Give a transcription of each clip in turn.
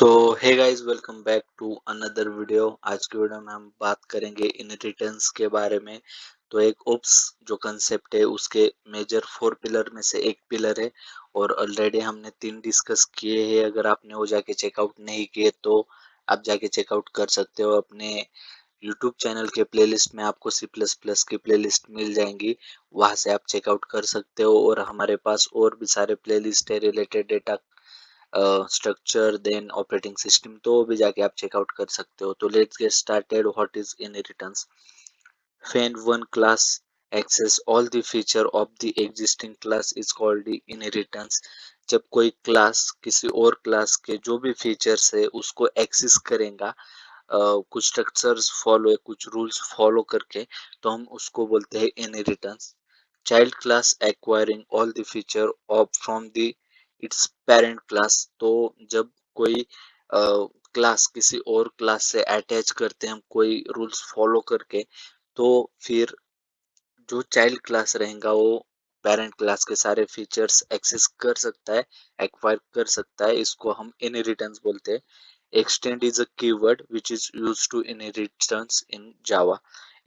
So hey guys, welcome back to another video. आज की video में हम बात करेंगे इनहेरिटेंस के बारे में। तो एक ओप्स जो कंसेप्ट है उसके मेजर 4 पिलर में से एक पिलर है और ऑलरेडी हमने 3 डिस्कस किए हैं। अगर आपने वो जाके चेकआउट नहीं किए तो आप जाके चेकआउट कर सकते हो। अपने यूट्यूब चैनल के प्लेलिस्ट में आपको सी प्लस प्लस की प्लेलिस्ट मिल जाएंगी, वहां से आप चेकआउट कर सकते हो। और हमारे पास और भी सारे प्लेलिस्ट है related data structure then operating system, तो वो भी जाके आप चेकआउट कर सकते हो। तो let's get started. What is inheritance? When one class access all the feature of the existing class is called the inheritance। जब कोई क्लास किसी और क्लास के जो भी फीचर्स है उसको एक्सेस करेगा कुछ स्ट्रक्चर्स फॉलो कुछ रूल्स फॉलो करके, तो हम उसको बोलते हैं inheritance. Child class acquiring all the feature of from the it's parent class. तो जब कोई क्लास किसी और क्लास से अटैच करते हैं हम कोई रूल्स फॉलो करके, तो फिर जो चाइल्ड क्लास रहेगा वो पेरेंट क्लास के सारे फीचर्स एक्सेस कर सकता है, एक्वायर कर सकता है। इसको हम इनहेरिटेंस बोलते हैं। Extend is a keyword which is used to inheritance in Java.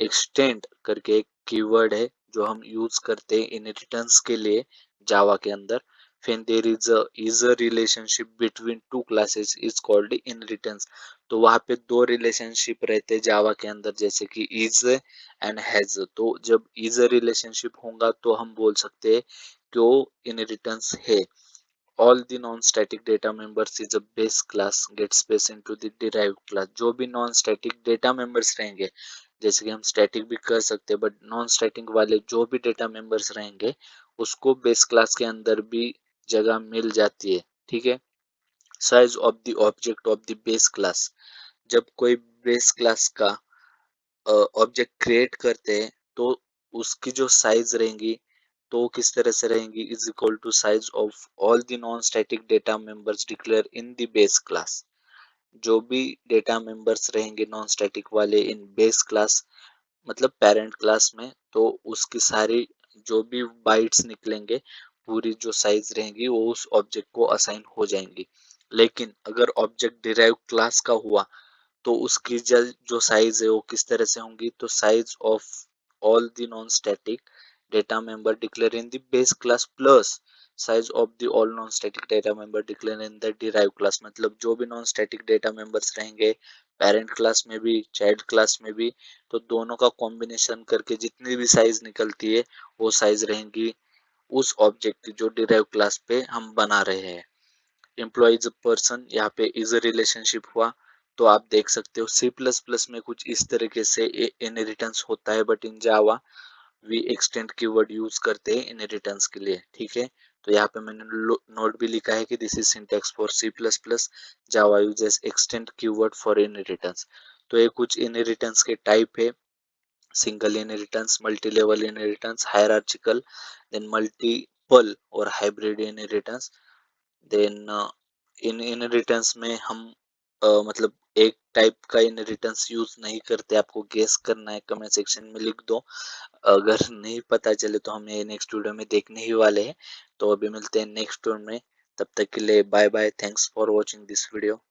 Extend करके एक कीवर्ड है जो हम यूज करते हैं इनहेरिटेंस के लिए जावा के अंदर। when there is a relationship between two classes is called inheritance। तो वहां पे दो रिलेशनशिप रहते हैं जावा के अंदर, जैसे कि इज एंड हैज। तो जब इज अ रिलेशनशिप होगा तो हम बोल सकते हैं कि वो इनहेरिटेंस है। All the non static data members is a base class gets base into the derived class. जो भी नॉन स्टैटिक डेटा मेंबर्स रहेंगे, जैसे कि हम स्टैटिक भी कर सकते हैं बट नॉन स्टैटिक वाले जो भी डेटा मेंबर्स रहेंगे उसको बेस क्लास के अंदर भी जगह मिल जाती है। ठीक है। Size of the object of the base class. जब कोई बेस क्लास का ऑब्जेक्ट क्रिएट करते हैं तो उसकी जो साइज रहेंगी तो वो किस तरह से रहेंगी, is equal to size of all the non static data members declare in the base class. जो भी डेटा मेंबर्स रहेंगे नॉन स्टैटिक वाले इन बेस क्लास, मतलब पेरेंट क्लास में, तो उसकी सारी जो भी बाइट्स निकलेंगे पूरी जो साइज रहेंगी वो उस ऑब्जेक्ट को असाइन हो जाएंगी। लेकिन अगर ऑब्जेक्ट डिराइव क्लास का हुआ तो उसकी जो साइज है वो किस तरह से होंगी, तो size of all the non static data member declare in the base class plus size of the all non static data member declare in the derive class. मतलब जो भी नॉन स्टैटिक डेटा मेंबर्स रहेंगे parent class में भी child class में भी, तो दोनों का कॉम्बिनेशन करके जितनी भी साइज निकलती है वो साइज रहेंगी उस ऑब्जेक्ट की जो डिराइव क्लास पे हम बना रहे हैं। एम्प्लॉय इज अ पर्सन, यहाँ पे इज अ रिलेशनशिप हुआ। तो आप देख सकते हो सी प्लस प्लस में कुछ इस तरीके से इनहेरिटेंस होता है, but in Java we extend keyword use करते हैं इनहेरिटेंस के लिए। ठीक है। तो यहाँ पे मैंने नोट भी लिखा है कि this is syntax for C plus plus, Java uses extend keyword for inheritance. तो ये कुछ इनहेरिटेंस के टाइप है। Single inheritance, multi level inheritance, hierarchical, then multiple और हाइब्रिड इनहेरिटेंस। देन इन इनहेरिटेंस में हम मतलब एक टाइप का इनहेरिटेंस यूज नहीं करते। आपको गेस करना है, कमेंट सेक्शन में लिख दो। अगर नहीं पता चले तो हम ये नेक्स्ट वीडियो में देखने ही वाले हैं। तो अभी मिलते हैं नेक्स्ट वीडियो में, तब तक के लिए bye bye. Thanks for watching this video.